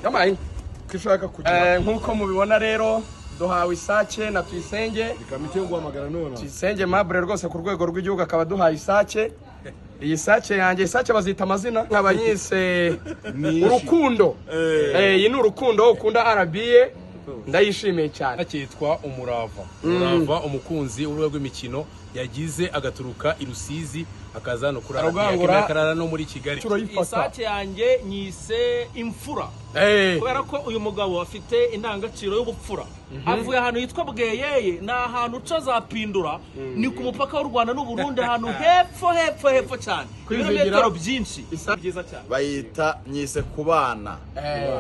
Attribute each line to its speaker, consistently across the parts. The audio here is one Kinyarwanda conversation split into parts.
Speaker 1: Yamaye kishaka kugira nkuko mubibona rero duhawe isake na Tuyisenge
Speaker 2: ikamite ngwamagara none
Speaker 1: Tuyisenge Mabure rwose ku rwego rw'igihugu akaba duhaye isake. Iyi sake yanjye isake bazita amazina nk'abanyise urukundo iyi ni urukundo ukunda RBA ndayishimiye cyane.
Speaker 3: Akitwa umurava umukunzi urwego rw'imikino yagize agaturuka i Rusizi akaza no kurara no muri Kigali.
Speaker 4: Isake yanjye nyise imfura kubera ko uyu mugabo afite indangagaciro y'ubupfura. Avuye ahantu yitwa Bweyeye na ahantu cazapindura ni ku mupaka w'u Rwanda n'u Burundi ahantu hepfo cyane ibirometero byinshi byiza cyane.
Speaker 5: Bayita nyise kubana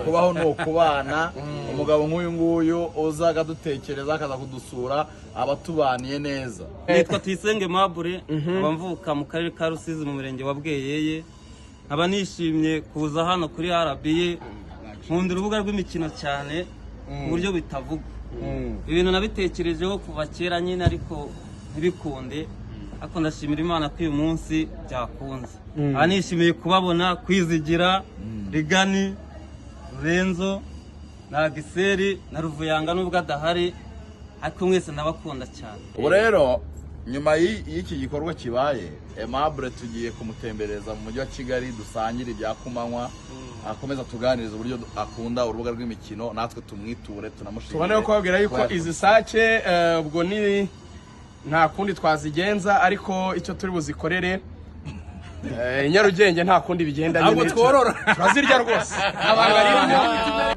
Speaker 5: kubaho no kubana. Umugabo nk'uyu nguyu uzaga dutekereza akaza kudusura abatubaniye neza.
Speaker 6: Nitwa Tuyisenge Mabure abamvuka mu karere ka Rusizi mu murenge wa Bweyeye. Nkaba nishimye kuza hano kuri RBA nkunda urubuga rw'imikino cyane mu buryo bitavuga. Ibintu nabitekerejeho kuva kera nyine ariko ntibikunde, ariko ndashimira Imana ko uyu munsi byakunze. Nishimiye kubabona Kwizigira, Rigani, Renzo na Giseri na Ruvuyanga nubwo adahari, ariko mwese nabakunda cyane.
Speaker 5: Ubu rero nyuma y'iki gikorwa kibaye Aimable tugiye kumutembereza mu mujyi wa Kigali dusangire ibya kumanywa, akomeza tuganiriza uburyo akunda urubuga rw'imikino, natwe tumwiture tunamushimire.
Speaker 1: Tubone ko babwira yuko izi sake ubwo ni nta kundi twazigenza, ariko icyo turi buzikorere Nyarugenge nta kundi bigenda
Speaker 3: ntabwo tworora
Speaker 1: turazirya rwose abantu barimo